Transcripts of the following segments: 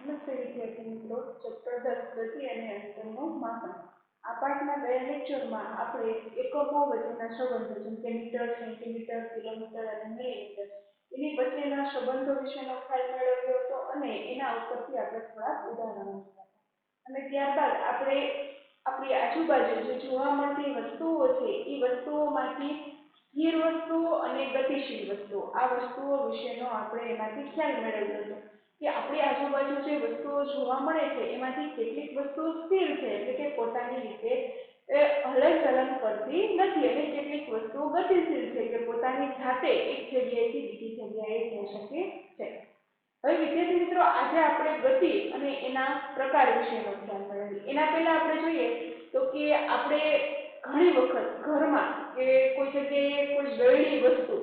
નમસ્તે વિદ્યાર્થી મિત્રો, ચેપ્ટર 10 ગતિ અને અંતરનું માપન. આ પાઠના ગયા લેક્ચરમાં આપણે એકમો વચ્ચેના સંબંધો જેમ કે મીટર, સેન્ટીમીટર, કિલોમીટર અને મિલીમીટર એની વચ્ચેના સંબંધો વિશેનો ખ્યાલ મેળવ્યો હતો અને એના ઉપરથી આપણે થોડાક ઉદાહરણો જોયા અને ત્યારબાદ આપણે આપણી આજુબાજુ જે જોવા મળતી વસ્તુઓ છે એ વસ્તુઓમાંથી સ્થિર વસ્તુઓ અને ગતિશીલ વસ્તુઓ આ વસ્તુઓ વિશેનો આપણે એમાંથી ખ્યાલ મેળવ્યો હતો કે આપણી આજુબાજુ જે વસ્તુઓ જોવા મળે છે એમાંથી કેટલીક વસ્તુઓ સ્થિર છે એટલે કે પોતાની રીતે હલનચલન કરતી નથી અને કેટલીક વસ્તુઓ ગતિશીલ છે કે પોતાની જાતે એક જગ્યાએથી બીજી જગ્યાએ જઈ શકે છે. હવે વિદ્યાર્થી મિત્રો, આજે આપણે ગતિ અને એના પ્રકાર વિશેનો ખ્યાલ મેળવીએ. એના પહેલા આપણે જોઈએ તો કે આપણે ઘણી વખત ઘરમાં કે કોઈ જગ્યાએ કોઈ ગળી વસ્તુ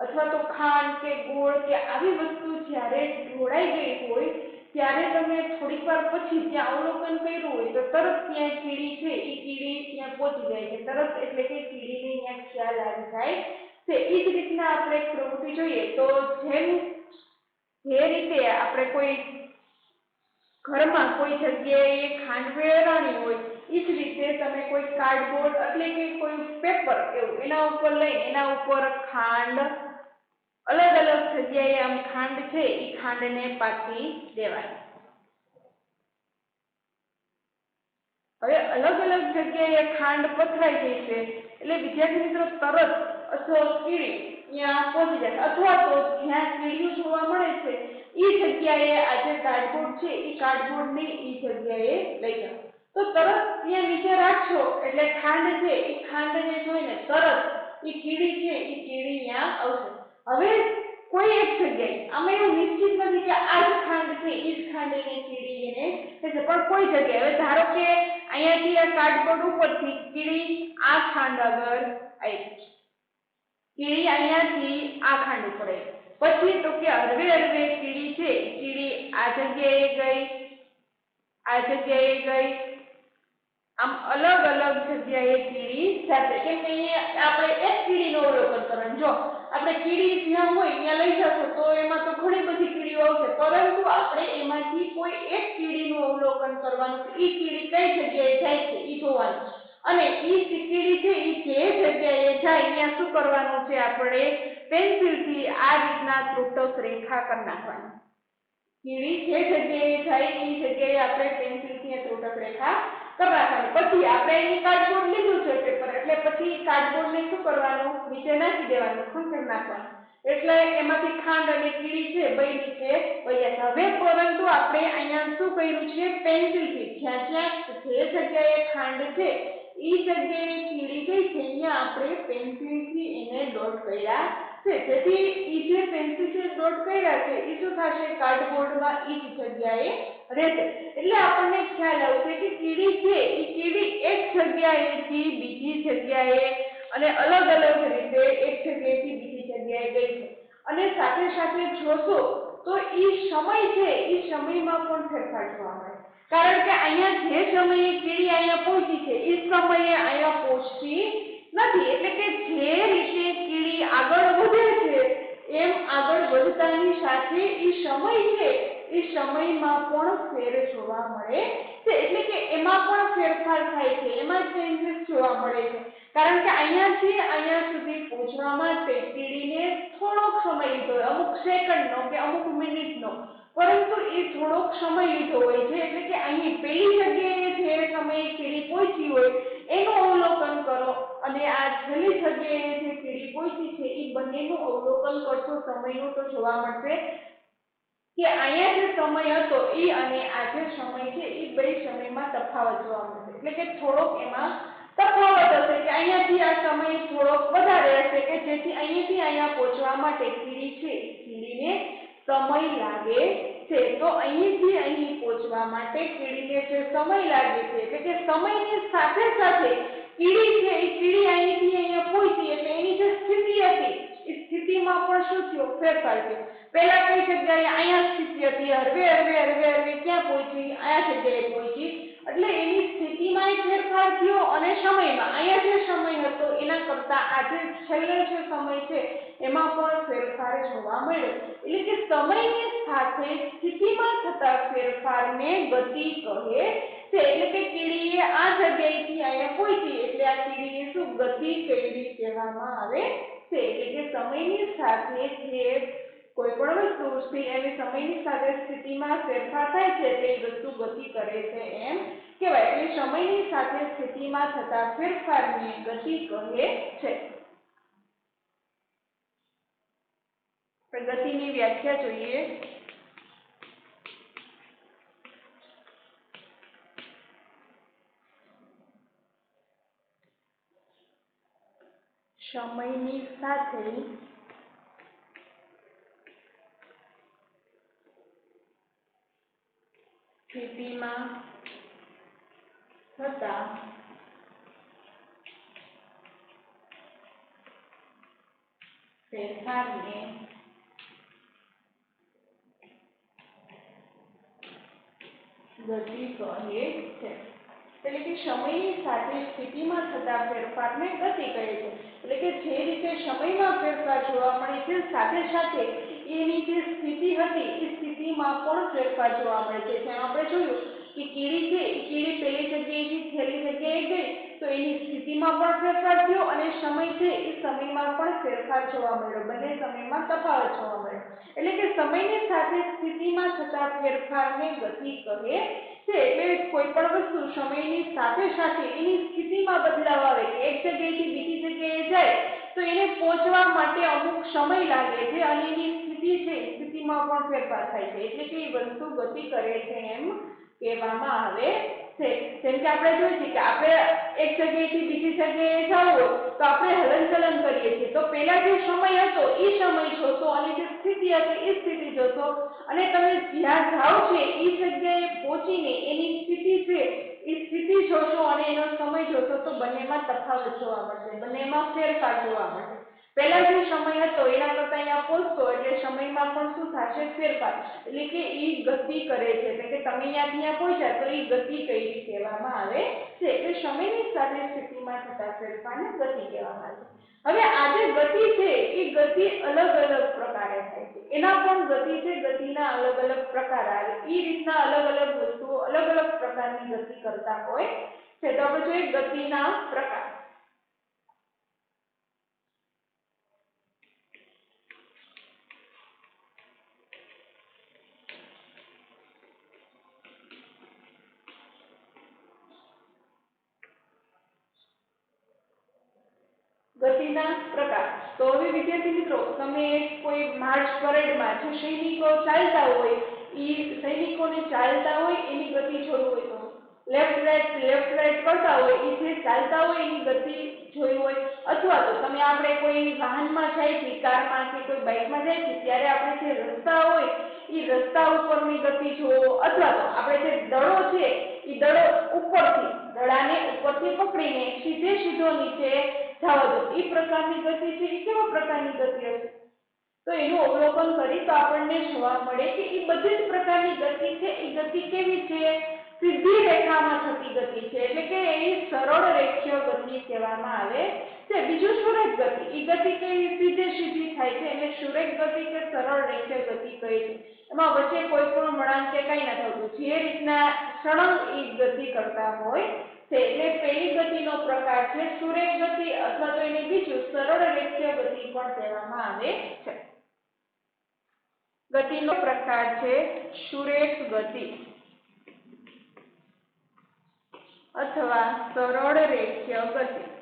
અથવા તો ખાંડ કે ગોળ કે આવી વસ્તુ જ્યારે ઢોળાઈ ગઈ હોય ત્યારે તમે થોડીક વાર પછી ત્યાં અવલોકન કર્યું હોય તો તરત ત્યાં કીડી છે એ કીડી ત્યાં પહોંચી જાય છે તરત, એટલે કે કીડીને ત્યાં ખ્યાલ આવી જાય છે. એ જ રીતના આપણે પ્રવૃત્તિ જોઈએ તો જે રીતે આપણે કોઈ ઘરમાં કોઈ જગ્યાએ ખાંડ વેરાણી હોય એ જ રીતે તમે કોઈ કાર્ડબોર્ડ એટલે કે કોઈ પેપર એવું એના ઉપર લઈને એના ઉપર ખાંડ અલગ અલગ જગ્યાએ આમ ખાંડ છે એ ખાંડને પાથરી દેવાની. હવે અલગ અલગ જગ્યાએ ખાંડ પથરાઈ ગઈ છે એટલે વિદ્યાર્થી મિત્રો તરત અથવા કીડી ત્યાં પહોંચી જાય અથવા તો જ્યાં કીડીઓ જોવા મળે છે એ જગ્યાએ આ જે કાર્ડબોર્ડ છે એ કાર્ડબોર્ડની એ જગ્યાએ લઈ જાઓ તો તરત ત્યાં નીચે રાખશો એટલે ખાંડ છે એ ખાંડને જોઈને તરત એ કીડી છે એ કીડી ત્યાં આવશે. હવે કોઈ એક જગ્યાએ આમાં એવું નિશ્ચિત નથી કે આ જ ખાંડ છે એ જ ખાંડને કીડી એને થશે, પણ કોઈ જગ્યાએ હવે ધારો કે અહીંયાથી આ કાર્ડબોર્ડ ઉપરથી કીડી આ ખાંડ આગળ આવી, કીડી અહીંયાથી આ ખાંડ ઉપર આવી, પછી તો કે હળવે હળવે કીડી છે કીડી આ જગ્યાએ ગઈ, આ જગ્યાએ ગઈ, આમ અલગ અલગ જગ્યાએ કીડી સાથે. કેમ કે અહીંયા આપણે એક કીડીનું અવલોકન કરવાનું. જો આપણે કીડી જ્યાં હોય ત્યાં લઈ જશો તો એમાં તો ઘણી બધી કીડીઓ આવશે, પરંતુ આપણે એમાંથી કોઈ એક કીડીનું અવલોકન કરવાનું. એ કીડી કઈ જગ્યાએ જાય છે એ જોવાનું અને એ કીડી છે એ જે જગ્યાએ જાય ત્યાં શું કરવાનું છે, આપણે પેન્સિલથી આ રીતના ત્રુટક રેખા કરી નાખવાની. કીડી જે જગ્યાએ જાય એ જગ્યાએ આપણે પેન્સિલથી ત્રુટક રેખા કરવાની. પછી આપણે અહીં કાર્ડબોર્ડ લીધું છે પેપર એટલે પછી કાર્ડબોર્ડને શું કરવાનું, નીચે નાખી દેવાનું, ખંખેરી નાખવાનું એટલે એમાંથી ખાંડ અને કીડી છે બે નીચે વહી જશે. હવે પરંતુ આપણે અહીંયા શું કર્યું છે, પેન્સિલથી જ્યાં જ્યાં જે જગ્યાએ ખાંડ છે એ જગ્યાએ કીડી ગઈ છે અહીંયા આપણે પેન્સિલથી એને ડોટ કર્યા છે, જેથી એ જે પેન્સિલથી ડોટ કર્યા છે એ શું થશે, કાર્ડબોર્ડમાં એ જ જગ્યાએ રહેશે. એટલે આપણને ખ્યાલ આવશે કે કીડી છે એ કીડી એક જગ્યાએથી બીજી જગ્યાએ અને અલગ અલગ રીતે એક જગ્યાએથી બીજી જગ્યાએ ગઈ છે. અને સાથે સાથે જોશો તો એ સમય છે એ સમયમાં પણ ફેરફાર જોવા મળે, કારણ કે અહીંયા જે સમયે કીડી અહીંયા પહોંચી છે એ સમયે અહીંયા પહોંચતી નથી. એટલે કે જે રીતે કીડી આગળ વધે છે એમ આગળ વધતાની સાથે એ સમય છે એ સમયમાં પણ ફેર જોવા મળે છે. એટલે કે એમાં પણ ફેરફાર થાય છે, એમાં ચેન્જીસ જોવા મળે છે, કારણ કે અહીંયાથી અહીંયા સુધી પહોંચવા માટે કીડીને થોડોક સમય લીધો હોય, અમુક સેકન્ડનો કે અમુક મિનિટનો, પરંતુ એ થોડોક સમય લીધો હોય છે. એટલે કે અહીં પેલી જગ્યાએ જે સમયે કીડી પહોંચી હોય એનું અવલોકન કરો અને આ છેલ્લી જગ્યાએ જે કીડી પહોંચી છે એ બંનેનું અવલોકન કરશો સમયનું તો જોવા મળશે કે અહીંયા જે સમય હતો એ અને આ જે સમય છે એ બે સમયમાં તફાવત જોવા મળશે. એટલે કે થોડોક એમાં તફાવત હશે કે અહીંયાથી આ સમય થોડોક વધારે હશે કે જેથી અહીંયાથી અહીંયા પહોંચવા માટે કીડી છે એ કીડીને સમય લાગે છે. તો અહીંથી અહીં પહોંચવા માટે કીડીને જે સમય લાગે છે એટલે કે સમયની સાથે સાથે કીડી છે એ કીડી અહીંથી અહીંયા પહોંચી એટલે એની જે સ્થિતિ હતી એ સ્થિતિમાં પણ શું થયો ફેરફાર થયો પહેલા કોઈ જગ્યાએ અહીંયા સ્થિતિ હતી હરવે હરવે હરવે હરવે ક્યાં પહોંચી અહીંયા જગ્યાએ પહોંચી એટલે એની સ્થિતિમાં ફેરફાર થયો અને સમયમાં અહીંયા જે સમય હતો એના કરતા આજે છેલ્લો જે સમય છે એમાં પણ ફેરફાર જોવા મળ્યો એટલે કે સમયની સાથે સ્થિતિમાં થતા ફેરફારને ગતિ કહે છે એટલે કે કીડીએ આ જગ્યાએથી અહીંયા પહોંચી એટલે આ કીડીએ શું ગતિ કરી કહેવામાં આવે છે એટલે કે સમયની સાથે જે કોઈ પણ વસ્તુ એની સમયની સાથે સ્થિતિમાં ફેરફાર થાય છે તે વસ્તુ ગતિ કરે છે એમ કહેવાય એટલે સમયની સાથે સ્થિતિમાં થતા ફેરફારને ગતિ કહે છે ગતિની વ્યાખ્યા જોઈએ સમયની સાથે સ્થિતિમાં થતા ફેરફારને ગતિ કહે છે એટલે કે સમયની સાથે સ્થિતિમાં થતા ફેરફારને ગતિ કહે છે એટલે કે જે રીતે સમયમાં ફેરફાર જોવા મળે છે સાથે સાથે એની જે સ્થિતિ હતી એ સ્થિતિમાં પણ ફેરફાર જોવા મળે છે જેમ આપણે જોયું કે કીડી છે એ કીડી પહેલી જગ્યાએથી છેલ્લી જગ્યાએ ગઈ તો એની સ્થિતિમાં પણ ફેરફાર થયો અને સમય છે એ સમયમાં પણ ફેરફાર જોવા મળ્યો બંને સમયમાં તફાવત જોવા મળ્યો એટલે કે સમયની સાથે સ્થિતિમાં થતા ફેરફારને ગતિ કહે છે એટલે કોઈ પણ વસ્તુ સમયની સાથે સાથે એની સ્થિતિમાં બદલાવ આવે કે એક જગ્યાએથી બીજી જગ્યાએ જાય તો એને પહોંચવા માટે અમુક સમય લાગે છે અને એની સ્થિતિ છે સ્થિતિમાં પણ ફેરફાર થાય છે એટલે કે એ વસ્તુ ગતિ કરે છે એમ કહેવામાં આવે છે જેમ કે આપણે જોઈએ છીએ કે આપણે એક જગ્યાએથી બીજી જગ્યાએ જવું હોય તો આપણે હલનચલન કરીએ છીએ તો પહેલા જે સમય હતો એ સમય જોશો અને જે સ્થિતિ હતી એ સ્થિતિ જોશો અને તમે જ્યાં જાઓ છો એ જગ્યાએ પહોંચીને એની સ્થિતિ છે એ સ્થિતિ જોશો અને એનો સમય જોશો તો બંનેમાં તફાવત જોવા મળશે બંનેમાં ફેરફાર જોવા મળશે પહેલા જે સમય હતો એના કરતા અહીંયા પહોંચશો એટલે સમયમાં પણ શું થશે ફેરફાર એટલે કે એ ગતિ કરે છે એટલે કે તમે અહીંયાથી અહીંયા પહોંચ્યા તો એ ગતિ કરી કહેવામાં આવે છે એટલે સમયની સાથે સ્થિતિમાં થતા ફેરફારને ગતિ કહેવામાં આવે છે હવે આ જે ગતિ છે એ ગતિ અલગ અલગ પ્રકારે થાય છે એના પણ ગતિ છે ગતિના અલગ અલગ પ્રકાર આવે એ રીતના અલગ અલગ વસ્તુઓ અલગ અલગ પ્રકારની ગતિ કરતા હોય છે તો આપણે જોઈએ ગતિના પ્રકાર ગતિના પ્રકાર તો હવે વિદ્યાર્થી મિત્રો તમે કોઈ માર્ચ પરેડમાં જે સૈનિકો ચાલતા હોય એ સૈનિકોને ચાલતા હોય એની ગતિ જોઈ હોય તો લેફ્ટ રાઈટ કરતા હોય એ જે ચાલતા હોય એની ગતિ જોઈ હોય અથવા તો તમે આપણે કોઈ વાહનમાં જાય છે કારમાં કે કોઈ બાઇકમાં જાય છે ત્યારે આપણે જે રસ્તા હોય એ રસ્તા ઉપરની ગતિ જોવો અથવા તો આપણે જે દડો છે એ દડો ઉપરથી દડાને ઉપરથી પકડીને સીધો નીચે જવા દો એ પ્રકારની ગતિ છે એ કેવા પ્રકારની ગતિ હશે તો એનું અવલોકન કરી તો આપણને જોવા મળે કે એ બધી જ પ્રકારની ગતિ છે એ ગતિ કેવી છે સીધી રેખામાં થતી ગતિ છે એટલે કે એ સરળ રેખીય ગતિ કહેવામાં આવે છે બીજું સુરેખ ગતિ એ ગતિ કેવી સીધી થાય છે એટલે સુરેખ ગતિ કે સરળ રેખીય ગતિ કહે છે એમાં વચ્ચે કોઈ પણ વળાંક કે કંઈ ના થતું જે રીતના સળંગ એ ગતિ કરતા હોય એટલે પહેલી ગતિનો પ્રકાર છે સુરેખ ગતિ અથવા તો એને બીજું સરળ રેખીય ગતિ પણ કહેવામાં આવે છે ગતિનો પ્રકાર છે સુરેખ ગતિ અથવા સરળ રેખીય ગતિ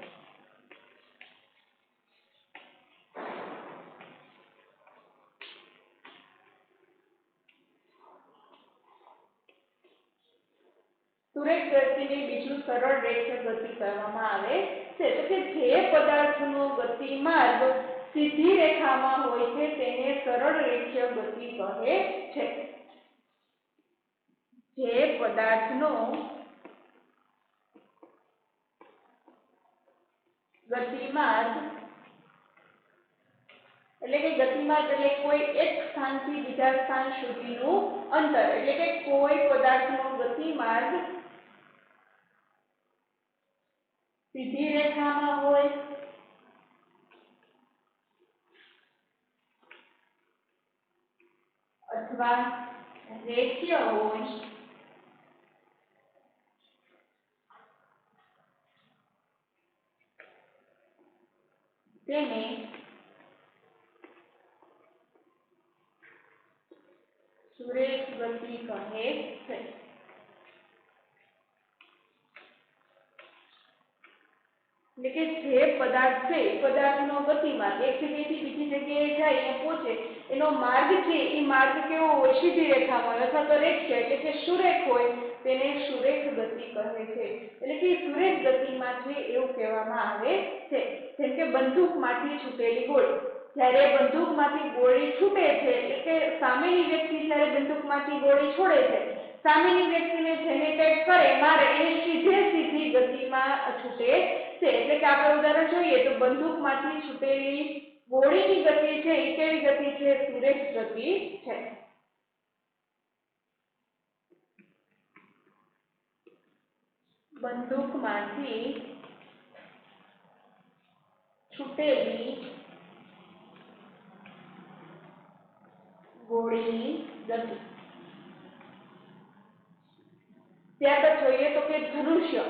સુરેખ ગતિને બીજું સરળ રેખીય ગતિ કહેવામાં આવે છે તો કે જે પદાર્થનો ગતિમાર્ગ સીધી રેખામાં હોય છે તેને સરળ રેખીય ગતિ કહે છે જે પદાર્થનો ગતિમાર્ગ એટલે કે ગતિમાર્ગ એટલે કોઈ એક સ્થાનથી બીજા સ્થાન સુધીનું અંતર, એટલે કે કોઈ પદાર્થનો ગતિમાર્ગ સીધી રેખામાં હોય અથવા રેખીય હોય તેને સુરેખ ગતિ કહે છે. એટલે કે જે પદાર્થ છે એ પદાર્થનો ગતિમાર્ગ એક જગ્યાએથી બીજી જગ્યાએ જાય અને પહોંચે એનો માર્ગ છે એ માર્ગ કેવો હોય, સીધી રેખામાં હોય અથવા તો રેખીય એટલે કે સુરેખ હોય તેને સુરેખ ગતિ કહે છે. એટલે કે સુરેખ ગતિમાં છે એવું કહેવામાં આવે છે. જેમ કે બંદૂકમાંથી છૂટેલી ગોળી, જ્યારે બંદૂકમાંથી ગોળી છૂટે છે એટલે કે સામેની વ્યક્તિ જ્યારે બંદૂકમાંથી ગોળી છોડે છે, સામેની વ્યક્તિને જેને કંઈક કરે મારે એને સીધી ગતિમાં છૂટે છે. એટલે કે આપણે ઉદાહરણ જોઈએ તો બંદૂકમાંથી છૂટેલી ગોળીની ગતિ છે એ કેવી ગતિ છે, સુરેખ ગતિ છે. બંદૂકમાંથી છૂટેલી ગોળીની ગતિ. ત્યારબાદ જોઈએ તો કે ધનુષ્ય,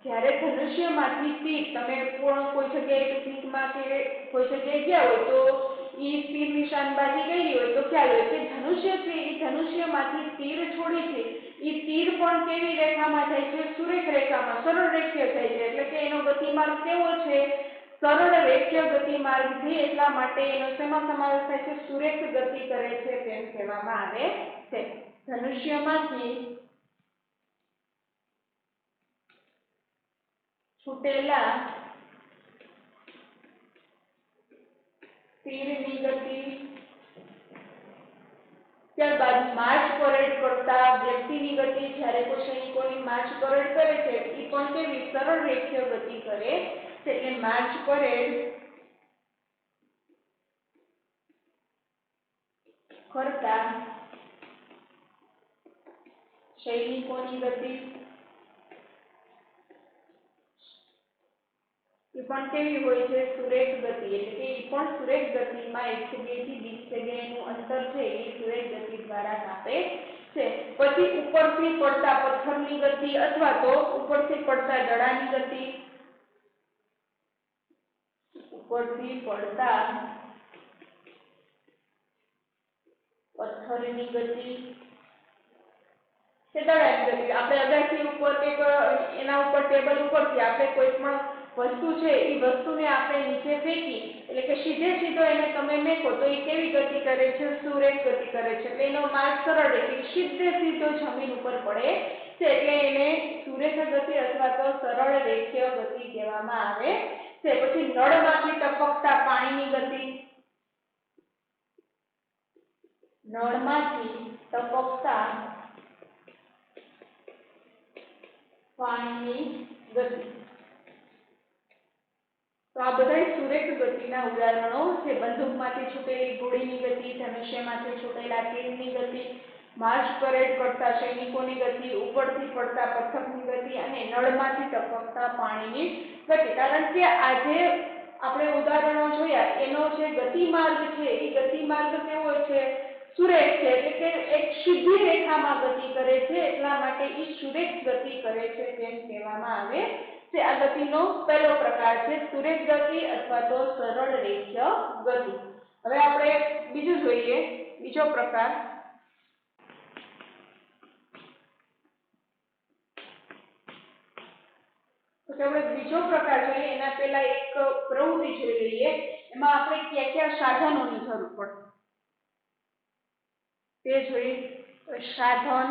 જ્યારે ધનુષ્યમાંથી તીર, તમે કોઈ જગ્યાએ પિકનિકમાં કે કોઈ જગ્યાએ ગયા હોય તો એ તીર નિશાનબાજી કરી હોય તો ખ્યાલ હોય કે ધનુષ્ય છે એ ધનુષ્યમાંથી તીર છોડી છે એ તીર પણ કેવી રેખામાં જાય છે, સુરેખ રેખામાં, સરળ રેખીય જાય છે. એટલે કે એનો ગતિમાર્ગ કેવો છે, સરળ રેખીય ગતિમાર્ગ છે. એટલા માટે એનો શેમાં સમાવેશ થાય છે, સુરેખ ગતિ કરે છે તેમ કહેવામાં આવે છે. ધનુષ્યમાંથી છૂટેલા તીરની ગતિ, ત્યારબાદ માર્ચ પરેડ કરતા વ્યક્તિની ગતિ, જ્યારે કોઈ સૈનિકોની માર્ચ પરેડ કરે છે એ પણ કેવી સરળ રેખીય ગતિ કરે છે. એટલે માર્ચ પરેડ કરતા સૈનિકોની ગતિ એ પણ કેવી હોય છે, સુરેખ ગતિ. એટલે કે એ પણ સુરેખ ગતિમાં એક જગ્યાએથી બીજી જગ્યાએનું અંતર છે એ સુરેખ ગતિ દ્વારા કાપે છે. પછી ઉપરથી પડતા પથ્થરની ગતિ અથવા તો ઉપરથી પડતા દડાની ગતિ, ઉપરથી પડતા પથ્થરની ગતિ કે દડાની ગતિ. આપણે અગાસી ઉપર કે એના ઉપર ટેબલ ઉપરથી આપણે કોઈ પણ વસ્તુ છે એ વસ્તુને આપણે નીચે ફેંકી એટલે કે સીધો એને તમે મેકો તો એ કેવી ગતિ કરે છે, સુરેખ ગતિ કરે છે. એટલે એનો માર્ગ સરળ રહે, સીધો જમીન ઉપર પડે છે. એટલે એને સુરેખ ગતિ અથવા તો સરળ રેખીય ગતિ કહેવામાં આવે છે. પછી નળમાંથી ટપકતા પાણીની ગતિ, નળમાંથી ટપકતા પાણીની ગતિ. તો આ બધા સુરેખ ગતિના ઉદાહરણો છે. બંદૂકમાંથી છૂટેલી ગોળીની ગતિ, ધનુષ્યમાંથી છૂટેલા તીરની ગતિ, માર્ચ પરેડ કરતા સૈનિકોની ગતિ, ઉપરથી પડતા પથ્થરની ગતિ અને નળમાંથી ટપકતા પાણીની ગતિ. કારણ કે આજે આપણે ઉદાહરણો જોયા એનો જે ગતિમાર્ગ છે એ ગતિમાર્ગ કેવો છે, સુરેખ છે. એટલે કે એક સીધી રેખામાં ગતિ કરે છે. એટલા માટે એ સુરેખ ગતિ કરે છે તેમ કહેવામાં આવે છે. આ ગતિનો પહેલો પ્રકાર છે સુરેખ ગતિ અથવા તો સરળ રેખીય ગતિ. હવે આપણે બીજું જોઈએ, બીજો પ્રકાર. તો આપણે બીજો પ્રકાર જોઈએ એના પહેલા એક પ્રવૃત્તિ જોઈ લઈએ. એમાં આપણે કયા કયા સાધનોની જરૂર પડે તે જોઈએ. સાધન,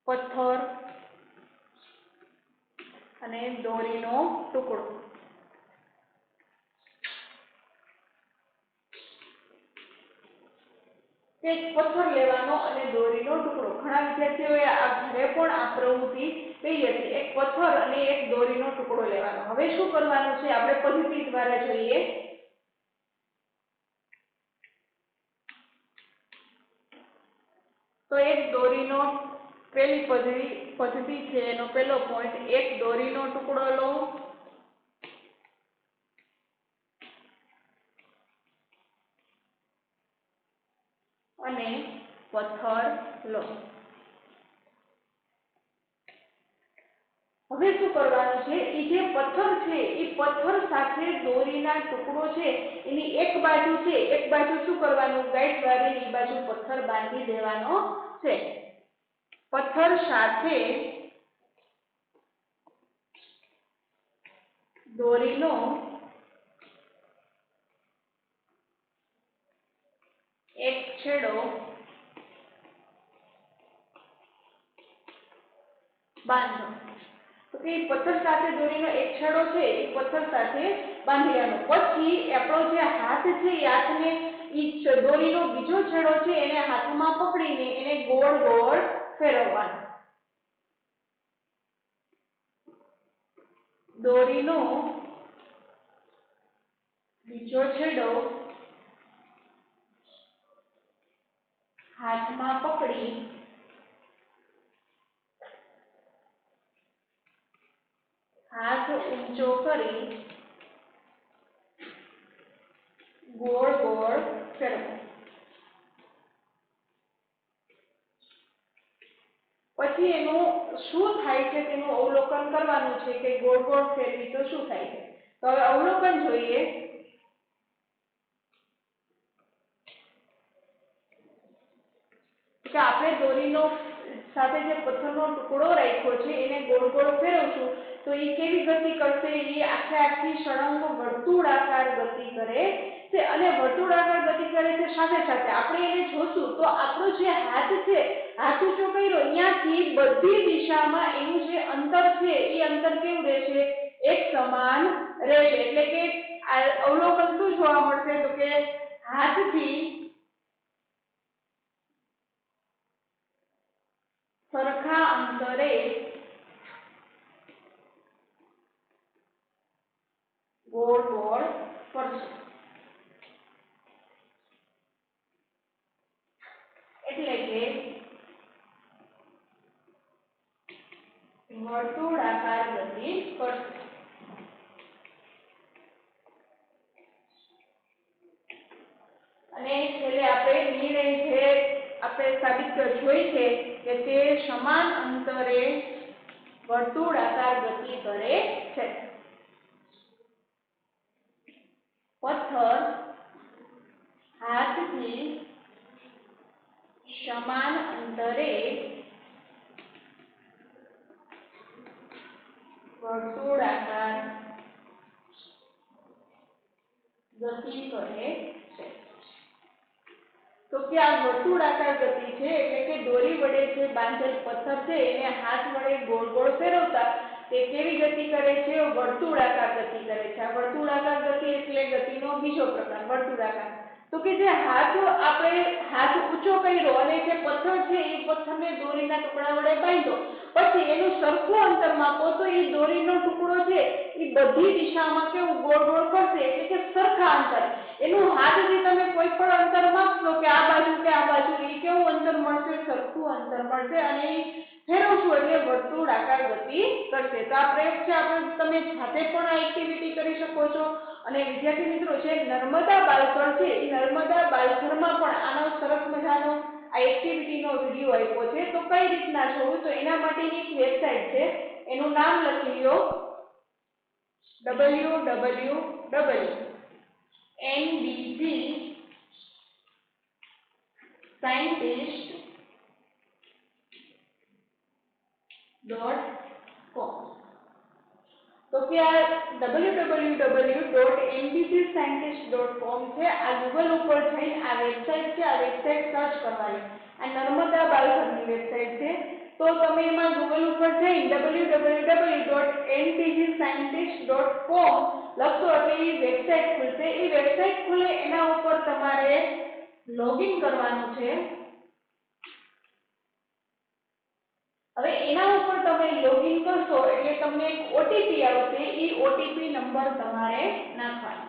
પથ્થર અને દોરીનો ટુકડો. એક પથ્થર લેવાનો અને દોરીનો ટુકડો. ઘણા વિદ્યાર્થીઓએ આ ઘરે પણ આ પ્રવૃત્તિ કરી હતી। એક પથ્થર અને એક દોરીનો ટુકડો લેવાનો। હવે શું કરવાનું છે આપણે પદ્ધતિ દ્વારા જોઈએ। તો એક દોરીનો પહેલી પદ્ધતિ છે એનો પહેલો પોઈન્ટ, એક દોરીનો ટુકડો લો અને પથ્થર લો। હવે શું કરવાનું છે, એ જે પથ્થર છે એ પથ્થર સાથે દોરીના ટુકડો છે એની એક બાજુ છે, એક બાજુ શું કરવાનું ગાઈડ દ્વારા એ બાજુ પથ્થર બાંધી દેવાનો છે। પથ્થર સાથે દોરીનો એક છેડો બાંધો। તો કે પથ્થર સાથે દોરીનો એક છેડો છે એ પથ્થર સાથે બાંધી લેવાનો। પછી આપણો જે હાથ છે એ હાથને દોરીનો બીજો છેડો છે એને હાથમાં પકડીને એને ગોળ ગોળ ફેરવવાનો। દોરીનો બીજો છેડો હાથમાં પકડી હાથ ઊંચો કરી ગોળ ગોળ ફેરવો। પછી એનું શું થાય છે તેનું અવલોકન કરવાનું છે કે ગોળ ગોળ ફેરવી તો શું થાય છે। તો હવે અવલોકન જોઈએ। કે આપણે દોરીનો સાથે જે પથ્થરનો ટુકડો રાખ્યો છે એને ગોળ ગોળ ફેરવશું તો એ કેવી ગતિ કરશે, એ આખી સળંગ વર્તુળાકાર ગતિ કરે છે। અને વર્તુળાકાર ગતિ કરે છે સાથે સાથે આપણે એને જોશું તો આપણો જે હાથ છે, હાથ ઊંચો કર્યો ત્યાંથી બધી દિશામાં એનું જે અંતર છે એ અંતર કેવું રહેશે, એક સમાન રહેશે। એટલે કે અવલોકન શું જોવા મળશે તો કે હાથથી સરખા અંતરે ગોળ ગોળ ફરશે। એટલે કે વર્તુળાકાર ગતિ કરશે। અને છેલ્લે આપણે નિર્ણય જે આપણે સાબિત જોઈ છે કે તે સમાન અંતરે વર્તુળાકાર ગતિ કરે છે। પથ્થર હાથથી સમાન અંતરે વર્તુળાકાર ગતિ કરે છે। તો કે આ વર્તુળાકાર ગતિ છે એટલે કે દોરી વડે જે બાંધેલ પથ્થર છે એને હાથ વડે ગોળ ગોળ ફેરવતા તે કેવી ગતિ કરે છે, વર્તુળાકાર ગતિ કરે છે। આ વર્તુળાકાર ગતિ એટલે ગતિનો બીજો પ્રકાર વર્તુળાકાર। તો કે જે આપણે હાથ ઊંચો કર્યો અને જે પથ્થર છે એ પથ્થરને દોરીના ટુકડા વડે બાંધ્યો, પછી એનું સરખું અંતર માપો તો એ દોરીનો ટુકડો છે એ બધી દિશામાં કેવું ગોળ ગોળ ફરશે। એટલે કે સરખા અંતર એનું હાથથી તમે કોઈ પણ અંતર માપશો કે આ બાજુ કે આ બાજુ એ કેવું અંતર મળશે, સરખું અંતર મળશે અને એ ફેરવશું એટલે વર્તુળાકાર ગતિ કરશે। તો આ પ્રયોગ છે આપણે તમે જાતે પણ આ એક્ટિવિટી કરી શકો છો। અને વિદ્યાર્થી મિત્રો જે નર્મદા બાલઘર છે એ નર્મદા બાલઘરમાં પણ આનો સરસ મજાનો આ એક્ટિવિટીનો વિડિયો આપ્યો છે। તો કઈ રીતના જોવું તો એના માટેની એક વેબસાઈટ છે, એનું નામ લખી લ્યો www.ndgscientist.com। તો કે આ www.ndgscientist.com છે, આ ગૂગલ ઉપર જઈને આ વેબસાઈટ છે, આ વેબસાઈટ સર્ચ કરવાની, આ નર્મદા બાલઘરની વેબસાઈટ છે। તો તમે એમાં ગૂગલ ઉપર જઈને www.ndgscientist.com લખશો એટલે એ વેબસાઈટ ખુલશે। એ વેબસાઈટ ખુલે એના ઉપર તમારે લોગિન કરવાનું છે। લોગિન કરશો એટલે તમને એક ઓટીપી આવશે, એ ઓટીપી નંબર તમારે નાખવાનો.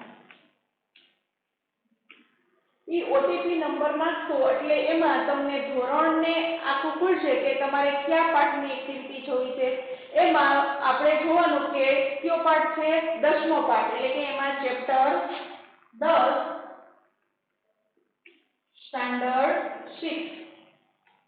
એ ઓટીપી નંબર નાખશો એટલે એમાં તમને ધોરણ ને આખું ખુલશે કે તમારે કયા પાઠની એક્ટિવિટી જોવી છે. એમાં આપણે જોવાનું કે કયો પાઠ છે, 10મો પાઠ, એટલે કે એમાં ચેપ્ટર 10 સ્ટાન્ડર્ડ 6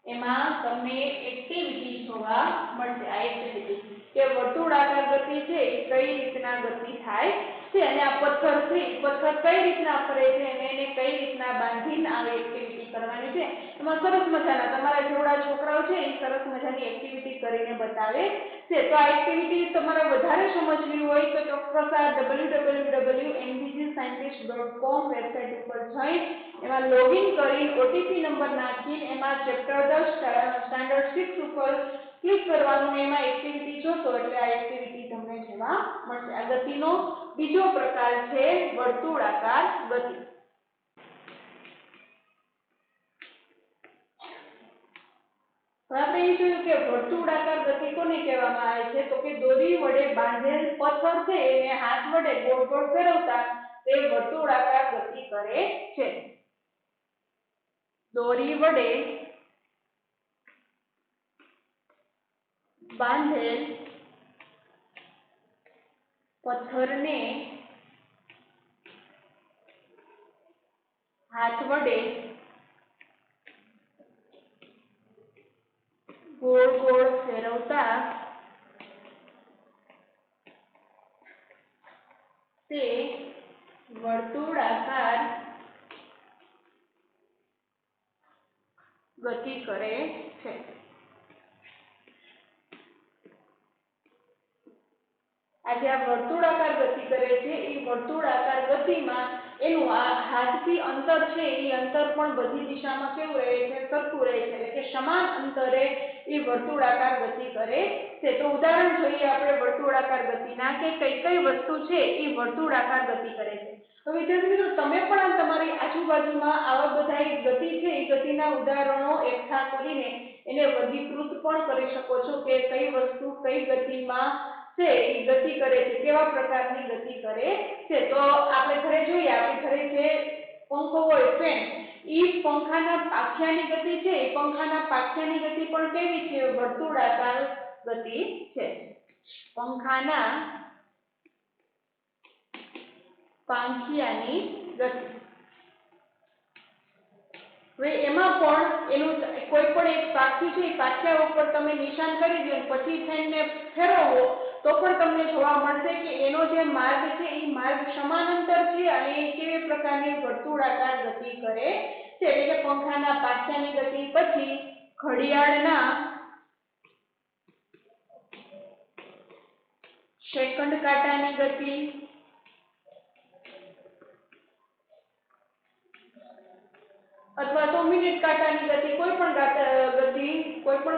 એમાં તમને એક્ટિવિટી જોવા મળશે. આ એક્ટિવિટી કે વર્તુળાકાર ગતિ છે એ કઈ રીતના ગતિ થાય છે અને આ પથ્થર છે એ પથ્થર કઈ રીતના ફરે છે અને એને કઈ રીતના બાંધીને આવી એક્ટિવિટી કરવાની છે. એમાં સરસ મજાના તમારા જેવડા છોકરાઓ છે એ સરસ મજાની એક્ટિવિટી કરીને બતાવે છે. તો આ એક્ટિવિટી તમારે વધારે સમજવી હોય તો ચોક્કસ આ www.mbgscientist.com વેબસાઇટ ઉપર જઈ એમાં લોગિન કરી ઓટીપી નંબર નાખી એમાં ચેપ્ટર 10 સ્ટાન્ડર્ડ 6 ઉપર ક્લિક કરવાનું ને એમાં એક્ટિવિટી જોશો એટલે આ એક્ટિવિટી તમને જોવા મળશે. આ ગતિનો બીજો પ્રકાર છે વર્તુળાકાર ગતિ. આપણે એ જોયું કે વર્તુળાકાર ગતિ કોને કહેવામાં આવે છે તો કે દોરી વડે બાંધેલ પથ્થર છે એને હાથ વડે ગોળ ગોળ ફેરવતા તે વર્તુળાકાર ગતિ કરે છે. દોરી વડે બાંધેલ પથ્થરને હાથ વડે ગોળ ગોળ ફેરવતા તે વર્તુળાકાર ગતિ કરે છે. આજે આ વર્તુળાકાર ગતિ કરે છે એ વર્તુળાકાર ગતિમાં એનું આ હાથથી અંતર છે એ અંતર પણ બધી દિશામાં કેવું રહે છે, સરખું રહે છે, એટલે કે સમાન અંતરે એ વર્તુળાકાર ગતિ કરે છે. તો ઉદાહરણ જોઈએ આપણે વર્તુળાકાર ગતિના કે કઈ કઈ વસ્તુ છે એ વર્તુળાકાર ગતિ કરે છે. તો વિદ્યાર્થી મિત્રો તમે પણ તમારી આજુબાજુમાં આવા બધા ગતિ છે એ ગતિના ઉદાહરણો એકઠા કરીને એને વર્ગીકૃત પણ કરી શકો છો કે કઈ વસ્તુ કઈ ગતિમાં છે એ ગતિ કરે છે, કેવા પ્રકારની ગતિ કરે છે. તો આપણે ઘરે જોઈએ, આપણી ઘરે જે પંખો હોય ફેન, ઈ પંખાના પાખિયાની ગતિ છે એ પંખાના પાખિયાની ગતિ પણ કેવી છે, વર્તુળાકાર ગતિ છે. પંખાના પાંખિયાની ગતિ. હવે એમાં પણ એનું કોઈ પણ એક પાખી છે એ પાખિયા ઉપર તમે નિશાન કરી દો પછી ફેનને ફેરવો તો પણ તમને જોવા મળશે કે એનો જે માર્ગ છે એ માર્ગ સમાંતર છે અને એ કેવી પ્રકારની વર્તુળાકાર ગતિ કરે છે. એટલે કે પંખાના પાખિયાની ગતિ, પછી ઘડિયાળના સેકન્ડ કાંટાની ગતિ, અથવા તો મિનિટ કાંટાની ગતિ, કોઈ પણ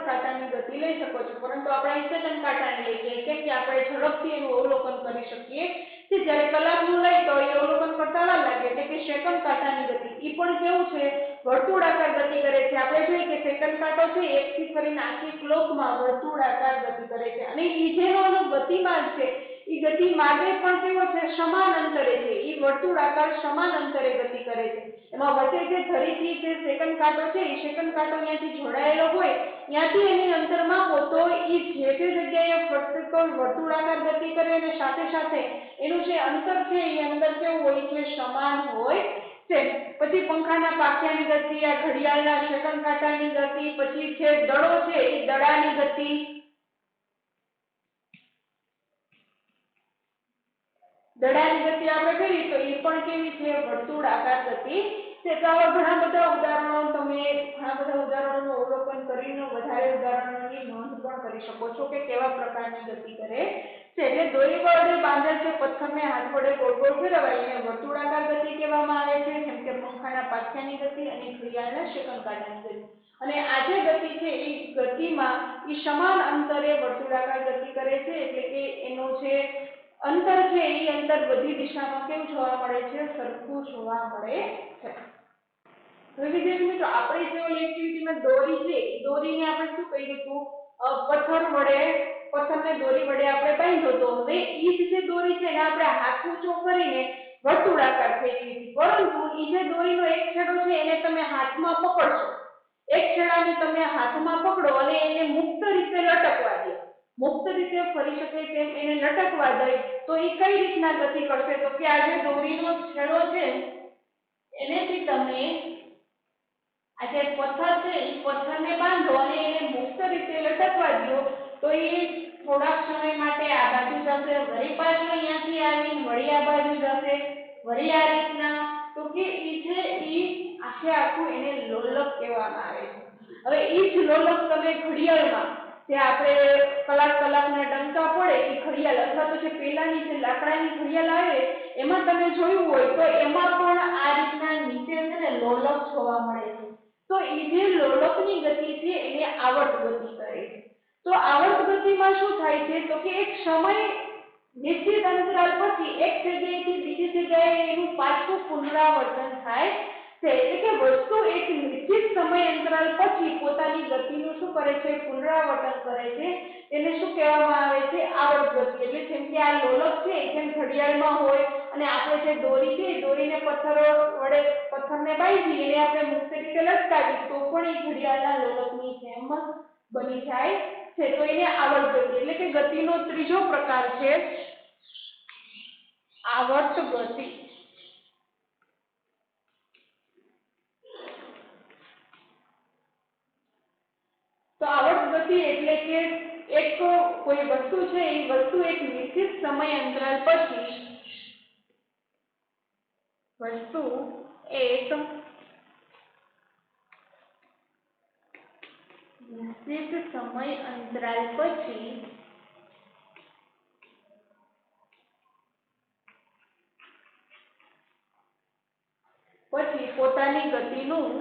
કાંટાની ગતિ લઈ શકો છો. પરંતુ આપણે સેકન્ડ કાંટાની લઈએ કેમ કે આપણે ઝડપથી એનું અવલોકન કરી શકીએ કે જ્યારે કલાકનું લઈ તો એ અવલોકન કરતા વાર લાગે, એટલે કે સેકન્ડ કાંટાની ગતિ. એ પણ કેવું છે, વર્તુળાકાર ગતિ કરે છે. આપણે જોઈએ કે સેકન્ડ કાંટો છે એકથી ફરીને આખી ક્લોકમાં વર્તુળાકાર ગતિ કરે છે અને એ જેનો ગતિમાર્ગ છે એ ગતિ માર્ગે પણ કેવો છે, સમાન અંતરે છે. એ વર્તુળાકાર સમાન અંતરે ગતિ કરે છે. એમાં વચ્ચે જે ધરીથી જે સેકન્ડ કાંટો છે એ સેકન્ડ કાંટો ત્યાંથી જોડાયેલો હોય ત્યાંથી એની અંતર માપો તો એ જે જગ્યાએ ફરતે તો વર્તુળાકાર ગતિ કરે અને સાથે સાથે એનું જે અંતર છે એ અંતર કેવું હોય છે, સમાન હોય છે. પછી પંખાના પાખિયાની ગતિ, આ ઘડિયાળના સેકન્ડ કાંટાની ગતિ, પછી જે દડો છે એ દડાની ગતિ, દડાની ગતિ આપણે કરી તો એ પણ કેવી છે, વર્તુળાકાર ગતિ છે. તો આવા ઘણા બધા ઉદાહરણોનું અવલોકન કરીને વધારે ઉદાહરણોની નોંધ પણ કરી શકો છો કે કેવા પ્રકારની ગતિ કરે છે. એટલે દોરી વડે બાંધેલ છે પથ્થરને હાથ વડે ગોળ ગોળ ફેરવાય એને વર્તુળાકાર ગતિ કહેવામાં આવે છે, જેમ કે પંખાના પાછળની ગતિ અને ઘડિયાળના સેકન્ડ કાંટાની ગતિ. અને આ જે ગતિ છે એ ગતિમાં એ સમાન અંતરે વર્તુળાકાર ગતિ કરે છે, એટલે કે એનો જે અંતર છે એ અંતર બધી દિશામાં કેવું જોવા મળે છે, સરખું જોવા મળે છે. હવે વિદ્યાર્થી મિત્રો આપણે જે ઓલી એક્ટિવિટીમાં દોરી છે એ દોરીને આપણે શું કહ્યું હતું, પથ્થર વડે પથ્થરને દોરી વડે આપણે બાંધ્યો તો હવે ઈ જ જે દોરી છે ને આપણે હાથ ઊંચો કરીને વર્તુળાકાર થઈ ગઈ, પરંતુ ઈ જે દોરીનો એક છેડો છે એને તમે હાથમાં પકડશો, એક છેડાને તમે હાથમાં પકડો અને એને મુક્ત રીતે લટકવા દો, મુક્ત રીતે ફરી શકે તેમ એને લટકવા દે તો એ કઈ રીતના ગતિ કરશે? તો કે આ જે દોરીનો છેડો છે એનેથી તમે આ જે પથ્થર છે એ પથ્થરને બાંધો અને એને મુક્ત રીતે લટકવા દો તો એ થોડાક સમય માટે આ બાજુ જશે, વળી પાછું અહીંયાથી આવીને વળી આ બાજુ જશે, વળી આ રીતના, તો કે ઈ છે ઈ આખે આખું એને લોલક કહેવામાં આવે છે. હવે ઈ જ લોલક તમે ઘડિયાળમાં જે આપણે કલાકના ડંકા પડે એ ઘડિયાળ અથવા તો જે પેલાની જે લાકડાની ઘડિયાળ આવે એમાં તમે જોયું હોય તો એમાં પણ આ રીતના નીચે છે ને લોલક જોવા મળે છે. તો એ જે લોલકની ગતિ છે એને આવર્ત ગતિ કહે છે. તો આવર્ત ગતિમાં શું થાય છે? તો કે એક સમય નિશ્ચિત અંતરાલ પછી એક જગ્યાએથી બીજી જગ્યાએ એનું પાછું પુનરાવર્તન થાય છે, એટલે કે વસ્તુ એક નિશ્ચિત સમય અંતરાલ પછી પોતાની ગતિનું શું કરે છે? પુનરાવર્તન કરે છે. એને શું કહેવામાં આવે છે? આવર્ત ગતિ. એટલે જેમ કે આ લોલક છે જેમ ઘડિયાળમાં હોય અને આપણે જે દોરી છે દોરીને પથ્થરો વડે પથ્થરને બાંધી એને આપણે મુક્ત રીતે લટકાવી તો પણ એ ઘડિયાળના લોલકની જેમ બની જાય છે. તો એને આવર્ત ગતિ એટલે કે ગતિનો ત્રીજો પ્રકાર છે આવર્ત ગતિ. તો આવર્ત ગતિ એટલે કે એક કોઈ વસ્તુ છે એ વસ્તુ એક નિશ્ચિત સમય અંતરાલ પછી પોતાની ગતિનું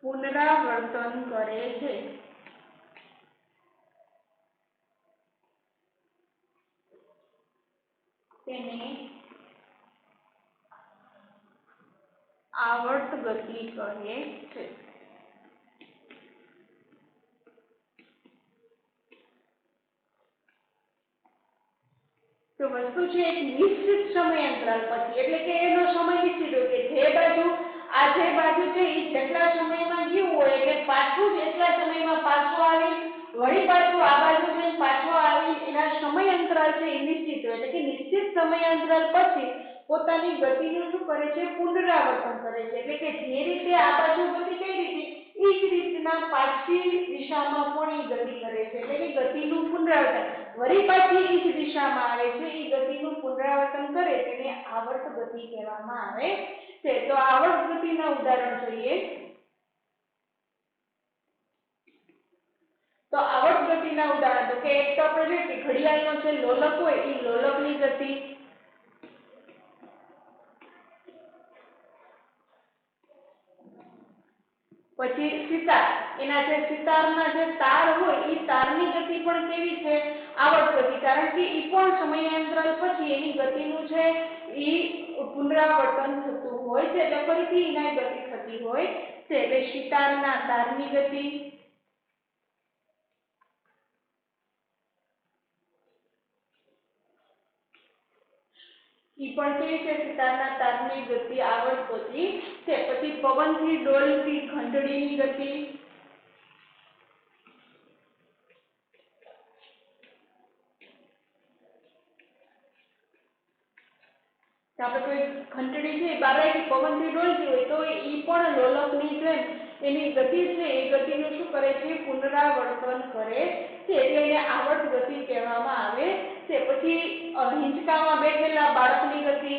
પુનરાવર્તન કરે છે. તેને આવર્ત ગતિ કહે છે. તો વસ્તુ છે એક નિશ્ચિત સમય અંતરાલ પછી એટલે કે એનો સમય નિશ્ચિત હોય કે જે બાજુ છે એ જેટલા સમયમાં ગયું હોય એટલે પાછું જ એટલા સમયમાં પાછું આવી વળી પાછું આ બાજુ જઈને પાછું આવી એના સમય અંતરાલ છે એ નિશ્ચિત હોય એટલે કે નિશ્ચિત સમય અંતરાલ પછી પોતાની ગતિનું શું કરે છે? પુનરાવર્તન કરે છે. એટલે કે જે રીતે આ બાજુ ગતિ કરી હતી એ જ રીતના પાછી દિશામાં પણ એ ગતિ કરે છે. એટલે કે ગતિનું પુનરાવર્તન વળી પાછી એ જ દિશામાં આવે છે એ ગતિનું પુનરાવર્તન કરે તેને આવર્ત ગતિ કહેવામાં આવે છે. તો આવર્ત ગતિના ઉદાહરણ જોઈએ. તો આવર્ત ગતિના ઉદાહરણ તો કે એક તો આપણે જોઈએ કે ઘડિયાળનો જે લોલક હોય એ લોલકની ગતિ, પછી સિતાર એના જે સિતારના જે તાર હોય એ તારની ગતિ પણ કેવી છે? આવર્ત ગતિ. કારણ કે એ પણ સમયાંતરાલ પછી એની ગતિનું છે એ પુનરાવર્તન થતું હોય છે એટલે ફરીથી એના ગતિ થતી હોય છે. એટલે સિતારના તારની ગતિ, ઈ પણ કેવી છે? સિતારના તારની ગતિ આવર્ત ગતિ છે. પછી પવનથી ડોલતી ઘંટડીની ગતિ, આપણે કોઈ ઘંટડી છે બારાથી પવનથી ડોલતી હોય તો ઈ પણ લોલકની જેમ એની ગતિ છે એ ગતિનું શું કરે છે? પુનરાવર્તન કરે છે. એટલે એને આવર્ત ગતિ કહેવામાં આવે છે. પછી હિંચકામાં બેઠેલા બાળકની ગતિ,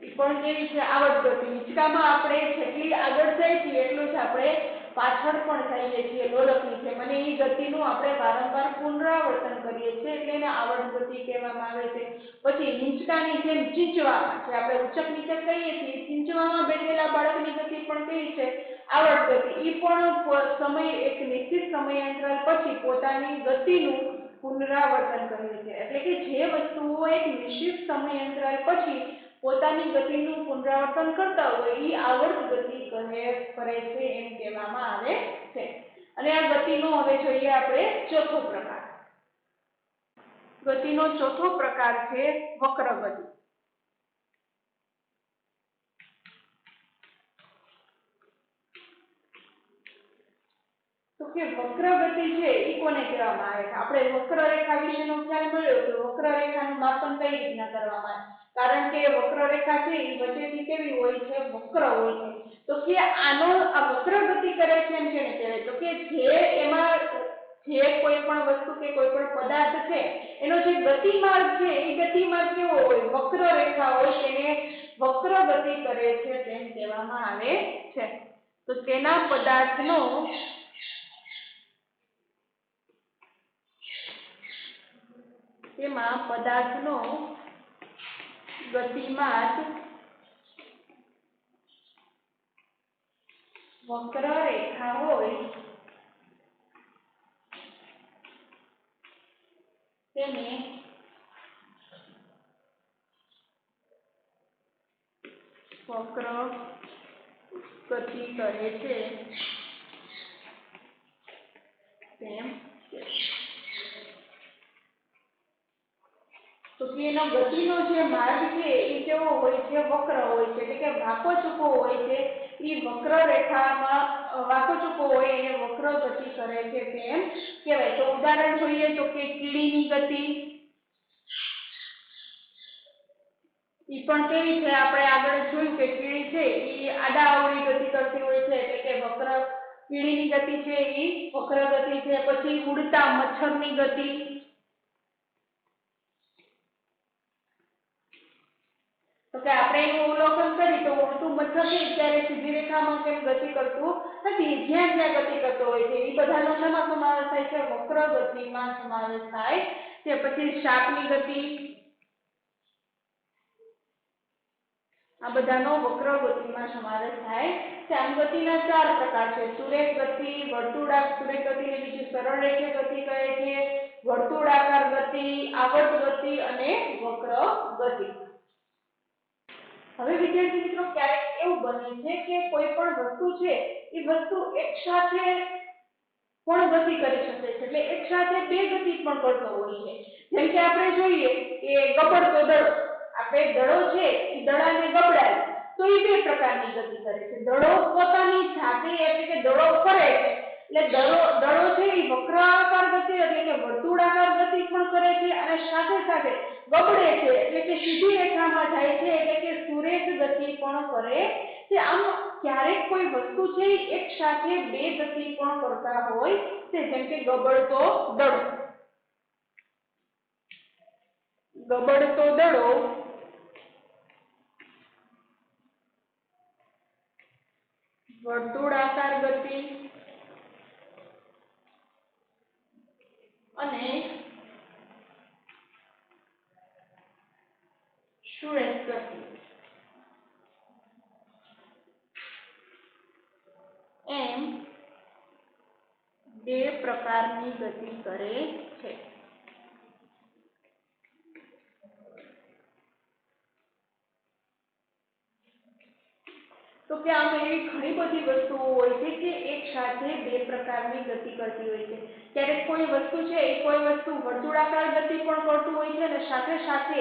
ઈ પણ કેવી છે? આવર્ત ગતિ. હિંચકામાં આપણે જેટલી આગળ જાય છે એટલું જ આપણે પાછળ પણ જઈએ છીએ લોલકની જેમ, અને એ ગતિનું આપણે વારંવાર પુનરાવર્તન કરીએ છીએ એટલે એને આવર્ત ગતિ કહેવામાં આવે છે. પછી હિંચકાની જેમ ચીંચવામાં, જે આપણે ઉચક નીચક કહીએ છીએ, ચીંચવામાં બેઠેલા બાળકની ગતિ પણ કેવી છે? આવર્ત ગતિ. એ પણ સમય એક નિશ્ચિત સમયાંતરાલ પછી પોતાની ગતિનું પુનરાવર્તન કરે છે. એટલે કે જે વસ્તુઓ એક નિશ્ચિત સમયાંતરાલ પછી પોતાની ગતિનું પુનરાવર્તન કરતા હોય એ આવર્ત ગતિ કરે છે એમ કહેવામાં આવે છે. અને આ ગતિનો હવે જોઈએ આપણે ચોથો પ્રકાર. ગતિનો ચોથો પ્રકાર છે વક્ર ગતિ. તો કે વક્ર ગતિ છે એ કોને કહેવામાં આવે છે? આપણે વક્રરેખા વિશેનો ખ્યાલ મળ્યો કે વક્રરેખાનું માપન કઈ રીતના કરવામાં આવે? કારણ કે વક્રરેખા છે એ વચ્ચેથી કેવી હોય છે? વક્ર હોય છે. તો કે આનો આ વક્ર ગતિ કરે છે એમ કેને કહેવાય? તો કે જે એમાં જે કોઈ પણ વસ્તુ કે કોઈ પણ પદાર્થ છે એનો જે ગતિમાર્ગ છે એ ગતિમાર્ગ કેવો હોય? વક્ર રેખા હોય, તેને વક્ર ગતિ કરે છે તેમ કહેવામાં આવે છે. તો તેના પદાર્થનો તેમાં પદાર્થનો ગતિમાર્ગ વક્ર રેખા હોય તેને વક્ર ગતિ કરે છે તેમ. તો કે એનો ગતિનો જે માર્ગ છે એ કેવો હોય છે? વક્ર હોય છે. એટલે કે વાંકો ચૂકો હોય છે. એ વક્ર રેખામાં વાંકો ચૂકો હોય એને વક્ર ગતિ કરે છે તેમ કહેવાય. તો ઉદાહરણ જોઈએ તો કે કીડીની ગતિ. ઈ પણ કેવી છે? આપણે આગળ જોયું કે કીડી છે એ આડાઅવળી ગતિ કરતી હોય છે, એટલે કે વક્ર. કીડીની ગતિ છે એ વક્ર ગતિ છે. પછી ઉડતા મચ્છરની ગતિ. તો કે આપણે એનું અવલોકન કરી તો ઉડતું મચ્છર છે ત્યારે સીધી રેખામાં કેમ ગતિ કરતું નથી, જ્યાં જ્યાં ગતિ કરતો હોય છે. એ બધાનો શેમાં સમાવેશ થાય છે? વક્ર ગતિમાં સમાવેશ થાય છે. પછી સાપની ગતિ. આ બધાનો વક્ર ગતિમાં સમાવેશ થાય છે. આમ ગતિના 4 પ્રકાર છે: સુરેખ ગતિ, વર્તુળાકાર સુરેખ ગતિને બીજી સરળ રેખીય ગતિ કહે છે, વર્તુળાકાર ગતિ, આવર્ત ગતિ અને વક્ર ગતિ. હવે વિદ્યાર્થી મિત્રો, ક્યારેક એવું બને છે કે કોઈ પણ વસ્તુ છે એ વસ્તુ એક સાથે પણ ગતિ કરી શકે છે, એટલે એક સાથે બે ગતિ પણ કરતો હોય છે. જેમ કે આપણે જોઈએ કે ગબડતો દડો. આપણે દડો છે એ દડાને ગબડાય તો એ બે પ્રકારની ગતિ કરે છે. દડો પોતાની જાતે એટલે કે દડો ફરે છે એટલે દડો છે એ વક્રાકાર ગતિ એટલે કે વર્તુળાકાર ગતિ પણ કરે છે અને સાથે સાથે ગબડે છે એટલે કે સીધી રેખામાં જાય છે એટલે કે સુરેખ ગતિ પણ કરે છે. આમ ક્યારેક કોઈ વસ્તુ છે એક સાથે બે ગતિ પણ કરતા હોય છે. જેમ કે ગબડતો દડો. ગબડતો દડો વર્તુળાકાર ગતિ અને સુરેખ ગતિ એમ બે પ્રકારની ગતિ કરે છે. તો કે આમ એવી ઘણી બધી વસ્તુઓ હોય છે કે એક સાથે બે પ્રકારની ગતિ કરતી હોય છે. ક્યારેક કોઈ વસ્તુ છે એ કોઈ વસ્તુ વર્તુળાકાર ગતિ પણ કરતું હોય છે અને સાથે સાથે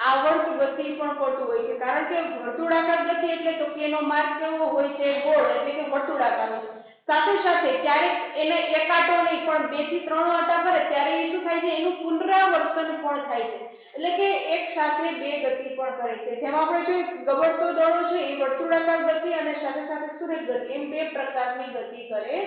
આવર્ત ગતિ પણ કરતું હોય છે. કારણ કે વર્તુળાકાર ગતિ એટલે તો કે એનો માર્ગ કેવો હોય છે? ગોળ, એટલે કે વર્તુળાકાર હોય છે. સાથે સાથે ક્યારેક એને એક આંટો નહીં પણ 2 થી 3 આંટા ફરે ત્યારે એ શું થાય છે? એનું પુનરાવર્તન પણ થાય છે. એટલે કે એક સાથે બે ગતિ પણ કરે છે. જેમાં આપણે જોઈએ ગબડતો દડો છે એ વર્તુળાકાર ગતિ અને સાથે સાથે સુરેખ ગતિ એમ બે પ્રકારની ગતિ કરે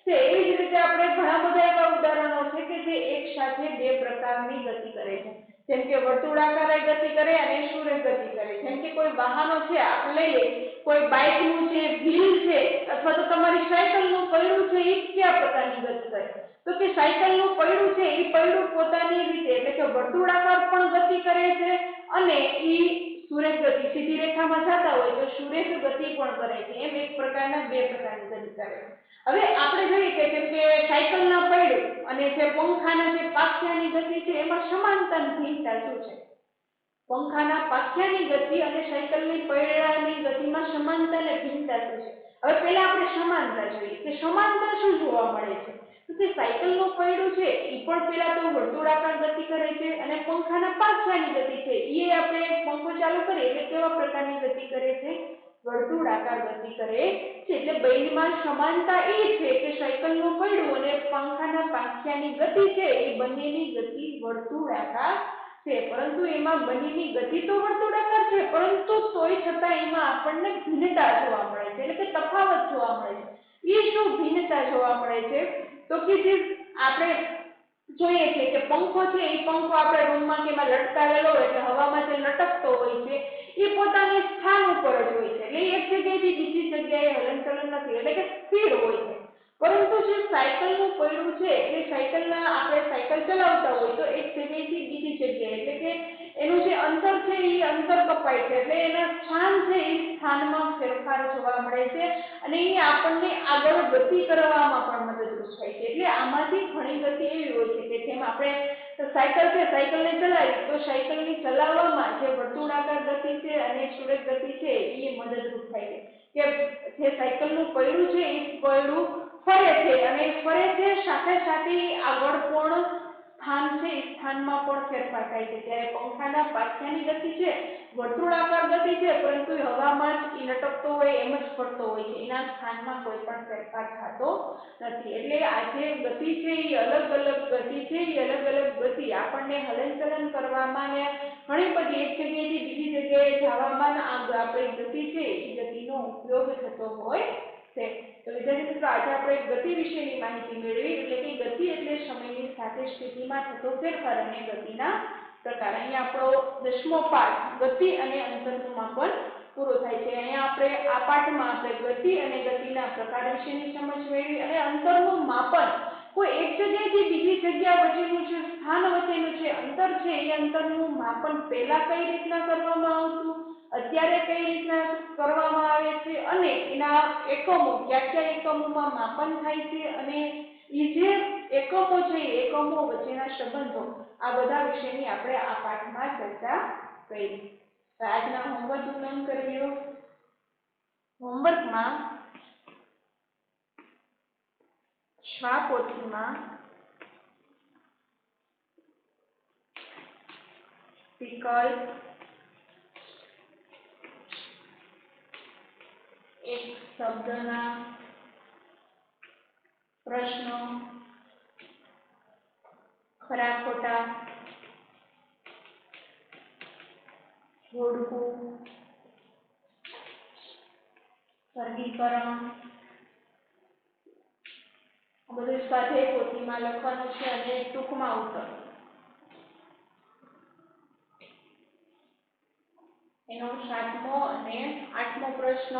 છે. એવી જ રીતે આપણે ઘણા બધા એવા ઉદાહરણો છે કે જે એક સાથે બે પ્રકારની ગતિ કરે છે. જેમ કે વર્તુળાકાર ગતિ કરે અને સુરેખ ગતિ કરે. જેમ કે કોઈ વાહનો છે આપણે લઈએ, કોઈ બાઇકનું જે વ્હીલ છે અથવા તો તમારી સાયકલનું પૈડું છે એ કયા પ્રકારની ગતિ કરે? તો કે સાયકલનું પૈડું છે એ પૈડું પોતાની રીતે એટલે કે વર્તુળાકાર પણ ગતિ કરે છે અને એ સુરેખ ગતિ સીધી રેખામાં જતા હોય તો સુરેખ ગતિ પણ કરે છે. એમ એક પ્રકારના બે પ્રકારની ગતિ કરે છે. હવે આપણે જોઈએ કે જેમ કે સાયકલના પૈડું અને જે પંખાના જે પાખિયાની ગતિ છે એમાં સમાનતા ભિન્નતા શું છે? પંખાના પાખિયાની ગતિ અને સાયકલની પૈડાની ગતિમાં સમાનતા અને ભિન્નતા શું છે? હવે પહેલા આપણે સમાનતા જોઈએ કે સમાનતા શું જોવા મળે છે? તો કે સાયકલનું પૈડું છે એ પણ પહેલા તો વર્તુળાકાર ગતિ કરે છે અને પંખાના પાખિયાની ગતિ છે એ આપણે પંખો ચાલુ કરીએ એટલે કેવા પ્રકારની ગતિ કરે છે? વર્તુળાકાર ગતિ કરે છે. એટલે બંનેમાં સમાનતા એ છે કે સાયકલનું પૈડું અને પંખાના પાખિયાની ગતિ છે એ બંનેની ગતિ વર્તુળાકાર છે. પરંતુ એમાં બંનેની ગતિ તો વર્તુળાકાર છે પરંતુ તોય છતાં એમાં આપણને ભિન્નતા જોવા મળે છે એટલે કે તફાવત જોવા મળે છે. એ શું ભિન્નતા જોવા મળે છે? તો કે જે આપણે જોઈએ છે કે પંખો છે એ પંખો આપણે રૂમમાં કે એમાં લટકાવેલો હોય એટલે હવામાં જે લટકતો હોય છે એ પોતાની સ્થાન ઉપર જ હોય છે એટલે એક જગ્યાએથી બીજી જગ્યાએ હલનચલન નથી એટલે કે સ્થિર હોય છે. પરંતુ જે સાયકલનું પૈડું છે એ સાયકલના આપણે સાયકલ ચલાવતા હોય તો એક જગ્યાએથી બીજી જગ્યાએ એટલે કે એનું જે અંતર છે એ અંતર કપાય છે એટલે એના સ્થાન છે એ સ્થાનમાં ફેરફાર જોવા મળે છે અને એ આપણને આગળ ગતિ કરવામાં પણ મદદરૂપ થાય છે. એટલે આમાંથી ઘણી ગતિ એવી હોય છે કે જેમ આપણે સાયકલ છે સાયકલને ચલાવી તો સાયકલની ચલાવવામાં જે વર્તુળાકાર ગતિ છે અને સુરેખ ગતિ છે એ મદદરૂપ થાય છે કે જે સાયકલનું પૈડું છે એ પૈડું ફરે છે અને ફરે છે સાથે સાથે આગળ પણ સ્થાન છે એ સ્થાનમાં પણ ફેરફાર થાય છે. ત્યારે પંખાના પાખિયાની ગતિ છે વર્તુળાકાર ગતિ છે પરંતુ હવામાં જ લટકતો હોય એમ જ ફરતો હોય છે એના સ્થાનમાં કોઈ પણ ફેરફાર થતો નથી. એટલે આ જે ગતિ છે એ અલગ અલગ ગતિ છે એ અલગ અલગ ગતિ આપણને હલનચલન કરવામાં ને ઘણી બધી એક જગ્યાએથી બીજી જગ્યાએ જવામાં આપણી ગતિ છે એ ગતિનો ઉપયોગ થતો હોય છે. તો વિદ્યાર્થી મિત્રો આજે આપણે ગતિ વિશેની માહિતી મેળવી એટલે કે ગતિ એટલે સમયની સાથે સ્થિતિમાં થતો ફેરફાર અને ગતિના પ્રકાર. અહીંયા આપણો 10મો પાઠ ગતિ અને અંતરનું માપન પૂરો થાય છે. અહીંયા આપણે આ પાઠમાં આપણે ગતિ અને ગતિના પ્રકાર વિશેની સમજ મેળવી અને અંતરનું માપન કોઈ એક જગ્યાએથી બીજી જગ્યા વચ્ચેનું જે સ્થાન વચ્ચેનું જે અંતર છે એ અંતરનું માપન પહેલા કઈ રીતના કરવામાં આવતું, અત્યારે કઈ રીતના કરવામાં આવે છે અને એના એકમો કયા કયા એકમોમાં માપન થાય છે અને એ જે એકમો છે એ એકમો વચ્ચેના સંબંધો આ બધા વિશેની આપણે આ પાઠમાં ચર્ચા કરી. આજના હોમવર્કની નોંધ કરી લો. હોમવર્કમાં પોથીમાં વિકલ્પ એક શબ્દના પ્રશ્નો ખરા ખોટા જોડકું વર્ગીકરણ બધું સ્વાધ્યાય પોથીમાં લખવાનું છે અને ટૂંકમાં ઉત્તર એનો 7મો અને 8મો પ્રશ્ન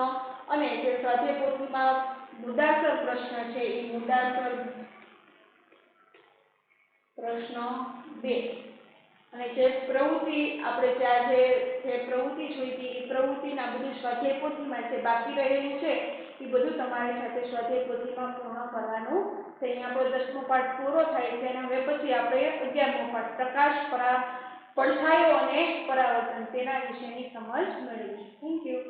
અને જે સ્વાધ્યાય પોથીમાં મુદ્દાસર પ્રશ્ન છે એ મુદ્દાસર પ્રશ્ન 2 અને જે પ્રવૃત્તિ આપણે આજે જે પ્રવૃત્તિ જોઈ હતી એ પ્રવૃત્તિના બધું સ્વાધ્યાય પોથીમાં જે બાકી રહેલું છે એ બધું તમારી સાથે સ્વાધ્યાય પોથીમાં પૂર્ણ કરવાનું છે. અહીંયા આપણો 10મો પાઠ પૂરો થાય છે અને હવે પછી આપણે 11મો પાઠ પ્રકાશ પડછાયો અને પરાવર્તન તેના વિશેની સમજ મેળવીશું. Thank you.